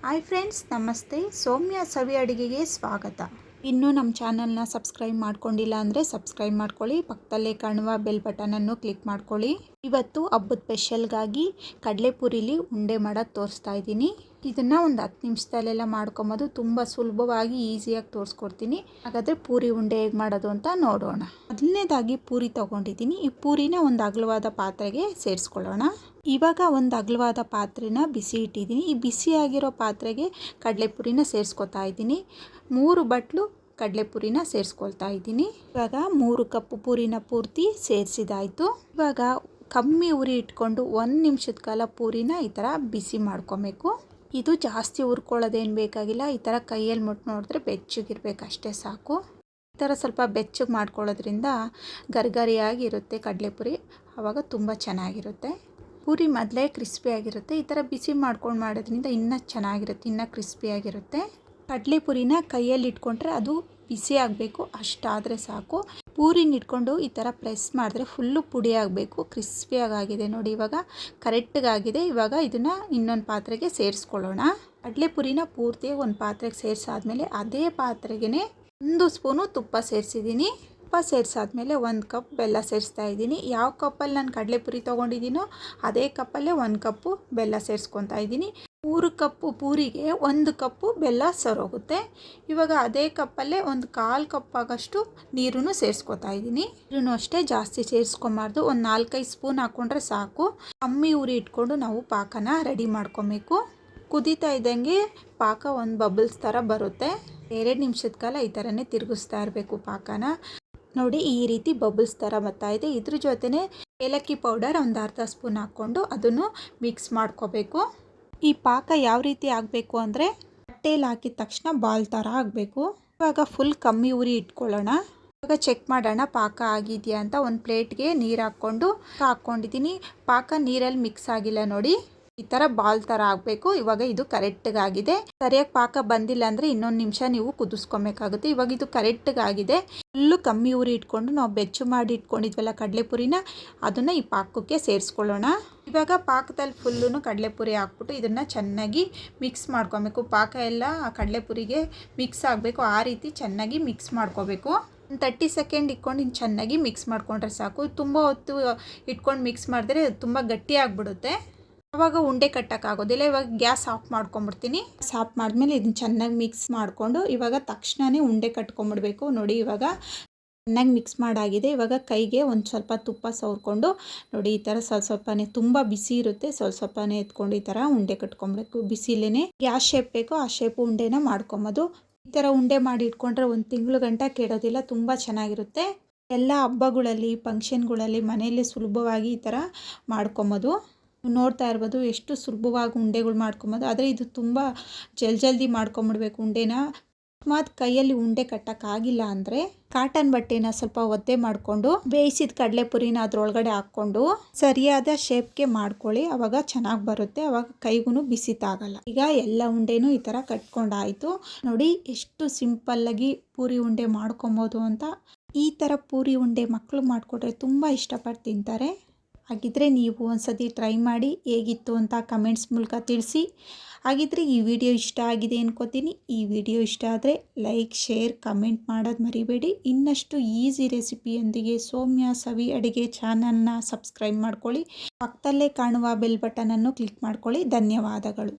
Hi friends, ನಮಸ್ತೆ. ಸೌಮ್ಯ ಸವಿ ಅಡುಗೆಗೆ ಸ್ವಾಗತ. ಇನ್ನೂ ನಮ್ಮ ಚಾನಲ್ನ ಸಬ್ಸ್ಕ್ರೈಬ್ ಮಾಡ್ಕೊಂಡಿಲ್ಲ ಅಂದರೆ ಸಬ್ಸ್ಕ್ರೈಬ್ ಮಾಡ್ಕೊಳ್ಳಿ. ಪಕ್ಕದಲ್ಲೇ ಕಾಣುವ ಬೆಲ್ ಬಟನನ್ನು ಕ್ಲಿಕ್ ಮಾಡ್ಕೊಳ್ಳಿ. ಇವತ್ತು ಹಬ್ಬದ ಸ್ಪೆಷಲ್ಗಾಗಿ ಕಡಲೆಪುರಿಲಿ ಉಂಡೆ ಮಾಡೋದು ತೋರಿಸ್ತಾ ಇದ್ದೀನಿ. ಇದನ್ನು ಒಂದು 10 ನಿಮಿಷದಲ್ಲೆಲ್ಲ ಮಾಡ್ಕೊಬೋದು. ತುಂಬ ಸುಲಭವಾಗಿ ಈಸಿಯಾಗಿ ತೋರಿಸ್ಕೊಡ್ತೀನಿ. ಹಾಗಾದರೆ ಪೂರಿ ಉಂಡೆ ಹೇಗೆ ಮಾಡೋದು ಅಂತ ನೋಡೋಣ. ಮೊದಲನೇದಾಗಿ ಪೂರಿ ತೊಗೊಂಡಿದ್ದೀನಿ. ಈ ಪೂರಿನ ಒಂದು ಅಗಲವಾದ ಪಾತ್ರೆಗೆ ಸೇರಿಸ್ಕೊಳ್ಳೋಣ. ಇವಾಗ ಒಂದು ಅಗಲವಾದ ಪಾತ್ರೆನ ಬಿಸಿ ಇಟ್ಟಿದ್ದೀನಿ. ಈ ಬಿಸಿಯಾಗಿರೋ ಪಾತ್ರೆಗೆ ಕಡಲೆಪುರಿನ ಸೇರಿಸ್ಕೊತಾ ಇದ್ದೀನಿ. 3 ಬಟ್ಲು ಕಡಲೆಪುರಿನ ಸೇರಿಸ್ಕೊಳ್ತಾ ಇದ್ದೀನಿ. ಇವಾಗ 3 ಕಪ್ ಪೂರಿನ ಪೂರ್ತಿ ಸೇರಿಸಿದಾಯಿತು. ಇವಾಗ ಕಮ್ಮಿ ಉರಿ ಇಟ್ಕೊಂಡು 1 ನಿಮಿಷದ ಕಾಲ ಪೂರಿನ ಈ ಥರ ಬಿಸಿ ಮಾಡ್ಕೊಬೇಕು. ಇದು ಜಾಸ್ತಿ ಹುರ್ಕೊಳ್ಳೋದೇನು ಬೇಕಾಗಿಲ್ಲ. ಈ ಥರ ಕೈಯಲ್ಲಿ ಮುಟ್ಟು ನೋಡಿದ್ರೆ ಬೆಚ್ಚಗಿರ್ಬೇಕು, ಅಷ್ಟೇ ಸಾಕು. ಈ ಥರ ಸ್ವಲ್ಪ ಬೆಚ್ಚಗೆ ಮಾಡ್ಕೊಳ್ಳೋದ್ರಿಂದ ಗರಿಗರಿಯಾಗಿರುತ್ತೆ ಕಡಲೆಪುರಿ. ಆವಾಗ ತುಂಬ ಚೆನ್ನಾಗಿರುತ್ತೆ. ಪೂರಿ ಮೊದಲೇ ಕ್ರಿಸ್ಪಿಯಾಗಿರುತ್ತೆ. ಈ ಥರ ಬಿಸಿ ಮಾಡ್ಕೊಂಡು ಮಾಡೋದ್ರಿಂದ ಇನ್ನೂ ಚೆನ್ನಾಗಿರುತ್ತೆ, ಇನ್ನೂ ಕ್ರಿಸ್ಪಿಯಾಗಿರುತ್ತೆ. ಕಡಲೆಪುರಿನ ಕೈಯಲ್ಲಿ ಇಟ್ಕೊಂಡ್ರೆ ಅದು ಬಿಸಿ ಆಗಬೇಕು, ಅಷ್ಟಾದರೆ ಸಾಕು. ಪೂರಿನ ಇಟ್ಕೊಂಡು ಈ ಥರ ಪ್ರೆಸ್ ಮಾಡಿದ್ರೆ ಫುಲ್ಲು ಪುಡಿ ಆಗಬೇಕು. ಕ್ರಿಸ್ಪಿಯಾಗಿದೆ ನೋಡಿ, ಇವಾಗ ಕರೆಕ್ಟಾಗಿದೆ. ಇವಾಗ ಇದನ್ನು ಇನ್ನೊಂದು ಪಾತ್ರೆಗೆ ಸೇರಿಸ್ಕೊಳ್ಳೋಣ. ಕಡಲೆಪುರಿನ ಪೂರ್ತಿಯಾಗಿ ಒಂದು ಪಾತ್ರೆಗೆ ಸೇರಿಸಾದ್ಮೇಲೆ ಅದೇ ಪಾತ್ರೆಗೆ 1 ಸ್ಪೂನು ತುಪ್ಪ ಸೇರಿಸಿದ್ದೀನಿ. ತುಪ್ಪ ಸೇರಿಸಾದ್ಮೇಲೆ 1 ಕಪ್ ಬೆಲ್ಲ ಸೇರಿಸ್ತಾ ಇದ್ದೀನಿ. ಯಾವ ಕಪ್ಪಲ್ಲಿ ನಾನು ಕಡಲೆಪುರಿ ತೊಗೊಂಡಿದ್ದೀನೋ ಅದೇ ಕಪ್ಪಲ್ಲೇ 1 ಕಪ್ಪು ಬೆಲ್ಲ ಸೇರಿಸ್ಕೊತಾ ಇದ್ದೀನಿ. 3 ಕಪ್ಪು ಪೂರಿಗೆ 1 ಕಪ್ಪು ಬೆಲ್ಲ ಸರೋಗುತ್ತೆ. ಇವಾಗ ಅದೇ ಕಪ್ಪಲ್ಲೇ 1/4 ಕಪ್ ಆಗಷ್ಟು ನೀರನ್ನು ಸೇರಿಸ್ಕೊತಾ ಇದ್ದೀನಿ. ನೀರನ್ನು ಅಷ್ಟೇ ಜಾಸ್ತಿ ಸೇರಿಸ್ಕೊಬಾರ್ದು. ಒಂದು 4-5 ಸ್ಪೂನ್ ಹಾಕ್ಕೊಂಡ್ರೆ ಸಾಕು. ಕಮ್ಮಿ ಉರಿ ಇಟ್ಕೊಂಡು ನಾವು ಪಾಕನ ರೆಡಿ ಮಾಡ್ಕೊಬೇಕು. ಕುದೀತಾ ಇದ್ದಂಗೆ ಪಾಕ ಒಂದು ಬಬಲ್ಸ್ ಥರ ಬರುತ್ತೆ. 2 ನಿಮಿಷದ ಕಾಲ ಈ ಥರನೇ ತಿರುಗಿಸ್ತಾ ಇರಬೇಕು ಪಾಕನ. ನೋಡಿ, ಈ ರೀತಿ ಬಬಲ್ಸ್ ಥರ ಬರ್ತಾ ಇದೆ. ಇದ್ರ ಜೊತೆನೇ ಏಲಕ್ಕಿ ಪೌಡರ್ ಒಂದು ಅರ್ಧ ಸ್ಪೂನ್ ಹಾಕ್ಕೊಂಡು ಅದನ್ನು ಮಿಕ್ಸ್ ಮಾಡ್ಕೋಬೇಕು. ಈ ಪಾಕ ಯಾವ ರೀತಿ ಆಗಬೇಕು ಅಂದರೆ ತಟ್ಟೆಯಲ್ಲಿ ಹಾಕಿದ ತಕ್ಷಣ ಬಾಲ್ ಥರ ಆಗಬೇಕು. ಇವಾಗ ಫುಲ್ ಕಮ್ಮಿ ಉರಿ ಇಟ್ಕೊಳ್ಳೋಣ. ಇವಾಗ ಚೆಕ್ ಮಾಡೋಣ ಪಾಕ ಆಗಿದೆಯಾ ಅಂತ. ಒಂದು ಪ್ಲೇಟ್ಗೆ ನೀರು ಹಾಕ್ಕೊಂಡಿದ್ದೀನಿ. ಪಾಕ ನೀರಲ್ಲಿ ಮಿಕ್ಸ್ ಆಗಿಲ್ಲ ನೋಡಿ, ಈ ಥರ ಬಾಲ್ ಥರ ಆಗಬೇಕು. ಇವಾಗ ಇದು ಕರೆಕ್ಟಾಗಿದೆ. ಸರಿಯಾಗಿ ಪಾಕ ಬಂದಿಲ್ಲ ಅಂದರೆ ಇನ್ನೊಂದು ನಿಮಿಷ ನೀವು ಕುದಿಸ್ಕೊಬೇಕಾಗುತ್ತೆ. ಇವಾಗ ಇದು ಕರೆಕ್ಟಾಗಿದೆ. ಫುಲ್ಲು ಕಮ್ಮಿ ಉರಿ ಇಟ್ಕೊಂಡು ನಾವು ಬೆಚ್ಚು ಮಾಡಿ ಇಟ್ಕೊಂಡಿದ್ವಲ್ಲ ಕಡಲೆಪುರಿನ, ಅದನ್ನು ಈ ಪಾಕಕ್ಕೆ ಸೇರಿಸ್ಕೊಳ್ಳೋಣ. ಇವಾಗ ಪಾಕದಲ್ಲಿ ಫುಲ್ಲು ಕಡಲೆಪುರಿ ಹಾಕ್ಬಿಟ್ಟು ಇದನ್ನು ಚೆನ್ನಾಗಿ ಮಿಕ್ಸ್ ಮಾಡ್ಕೊಬೇಕು. ಪಾಕ ಎಲ್ಲ ಕಡಲೆಪುರಿಗೆ ಮಿಕ್ಸ್ ಆಗಬೇಕು. ಆ ರೀತಿ ಚೆನ್ನಾಗಿ ಮಿಕ್ಸ್ ಮಾಡ್ಕೋಬೇಕು. ಒಂದು 30 ಸೆಕೆಂಡ್ ಇಟ್ಕೊಂಡು ಇನ್ನು ಚೆನ್ನಾಗಿ ಮಿಕ್ಸ್ ಮಾಡಿಕೊಂಡ್ರೆ ಸಾಕು. ತುಂಬ ಹೊತ್ತು ಇಟ್ಕೊಂಡು ಮಿಕ್ಸ್ ಮಾಡಿದ್ರೆ ತುಂಬ ಗಟ್ಟಿ ಆಗಿಬಿಡುತ್ತೆ. ಆವಾಗ ಉಂಡೆ ಕಟ್ಟೋಕ್ಕಾಗೋದಿಲ್ಲ. ಇವಾಗ ಗ್ಯಾಸ್ ಆಫ್ ಮಾಡ್ಕೊಂಬಿಡ್ತೀನಿ. ಆಫ್ ಮಾಡಿದ್ಮೇಲೆ ಇದನ್ನ ಚೆನ್ನಾಗಿ ಮಿಕ್ಸ್ ಮಾಡಿಕೊಂಡು ಇವಾಗ ತಕ್ಷಣವೇ ಉಂಡೆ ಕಟ್ಕೊಂಬಿಡ್ಬೇಕು. ನೋಡಿ, ಇವಾಗ ಚೆನ್ನಾಗಿ ಮಿಕ್ಸ್ ಮಾಡಾಗಿದೆ. ಇವಾಗ ಕೈಗೆ ಒಂದು ಸ್ವಲ್ಪ ತುಪ್ಪ ಸವರ್ಕೊಂಡು ನೋಡಿ, ಈ ಥರ ಸ್ವಲ್ಪನೇ, ತುಂಬ ಬಿಸಿ ಇರುತ್ತೆ, ಸ್ವಲ್ಪನೇ ಎತ್ಕೊಂಡು ಈ ಥರ ಉಂಡೆ ಕಟ್ಕೊಬೇಕು. ಬಿಸಿಲೇ ಯಾವ ಶೇಪ್ ಬೇಕೋ ಆ ಶೇಪ್ ಉಂಡೆನ ಮಾಡ್ಕೊಬೋದು. ಈ ಥರ ಉಂಡೆ ಮಾಡಿ ಇಟ್ಕೊಂಡ್ರೆ 1 ತಿಂಗಳು ಗಂಟ ಕೆಡೋದಿಲ್ಲ. ತುಂಬ ಚೆನ್ನಾಗಿರುತ್ತೆ. ಎಲ್ಲ ಹಬ್ಬಗಳಲ್ಲಿ, ಫಂಕ್ಷನ್ಗಳಲ್ಲಿ ಮನೆಯಲ್ಲೇ ಸುಲಭವಾಗಿ ಈ ಥರ ಮಾಡ್ಕೊಬೋದು. ನೋಡ್ತಾ ಇರ್ಬೋದು ಎಷ್ಟು ಸುಲಭವಾಗಿ ಉಂಡೆಗಳು ಮಾಡ್ಕೊಬೋದು. ಆದರೆ ಇದು ತುಂಬ ಜಲ್ದಿ ಮಾಡ್ಕೊಂಬಿಡ್ಬೇಕು ಉಂಡೆನ. ಮತ್ತು ಕೈಯಲ್ಲಿ ಉಂಡೆ ಕಟ್ಟೋಕ್ಕಾಗಿಲ್ಲ ಅಂದರೆ ಕಾಟನ್ ಬಟ್ಟೆನ ಸ್ವಲ್ಪ ಒದ್ದೆ ಮಾಡಿಕೊಂಡು ಬೇಯಿಸಿದ ಕಡಲೆಪುರಿನ ಅದರೊಳಗಡೆ ಹಾಕ್ಕೊಂಡು ಸರಿಯಾದ ಶೇಪ್ಗೆ ಮಾಡ್ಕೊಳ್ಳಿ. ಆವಾಗ ಚೆನ್ನಾಗಿ ಬರುತ್ತೆ. ಆವಾಗ ಕೈಗೂ ಬಿಸಿ ತಾಗಲ್ಲ. ಈಗ ಎಲ್ಲ ಉಂಡೆನೂ ಈ ಥರ ಕಟ್ಕೊಂಡಾಯಿತು. ನೋಡಿ ಎಷ್ಟು ಸಿಂಪಲ್ಲಾಗಿ ಪೂರಿ ಉಂಡೆ ಮಾಡ್ಕೊಬೋದು ಅಂತ. ಈ ಥರ ಪೂರಿ ಉಂಡೆ ಮಕ್ಕಳು ಮಾಡಿಕೊಟ್ರೆ ತುಂಬ ಇಷ್ಟಪಟ್ಟು ತಿಂತಾರೆ. ಹಾಗಿದ್ದರೆ ನೀವು ಒಂದ್ಸತಿ ಟ್ರೈ ಮಾಡಿ ಹೇಗಿತ್ತು ಅಂತ ಕಮೆಂಟ್ಸ್ ಮೂಲಕ ತಿಳಿಸಿ. ಹಾಗಿದ್ದರೆ ಈ ವಿಡಿಯೋ ಇಷ್ಟ ಆಗಿದೆ ಅನ್ಕೋತೀನಿ. ಈ ವಿಡಿಯೋ ಇಷ್ಟ ಆದರೆ ಲೈಕ್, ಶೇರ್, ಕಮೆಂಟ್ ಮಾಡೋದು ಮರಿಬೇಡಿ. ಇನ್ನಷ್ಟು ಈಸಿ ರೆಸಿಪಿಯೊಂದಿಗೆ ಸೌಮ್ಯ ಸವಿ ಅಡುಗೆ ಚಾನಲ್ನ ಸಬ್ಸ್ಕ್ರೈಬ್ ಮಾಡ್ಕೊಳ್ಳಿ. ಪಕ್ಕದಲ್ಲೇ ಕಾಣುವ ಬೆಲ್ ಬಟನನ್ನು ಕ್ಲಿಕ್ ಮಾಡ್ಕೊಳ್ಳಿ. ಧನ್ಯವಾದಗಳು.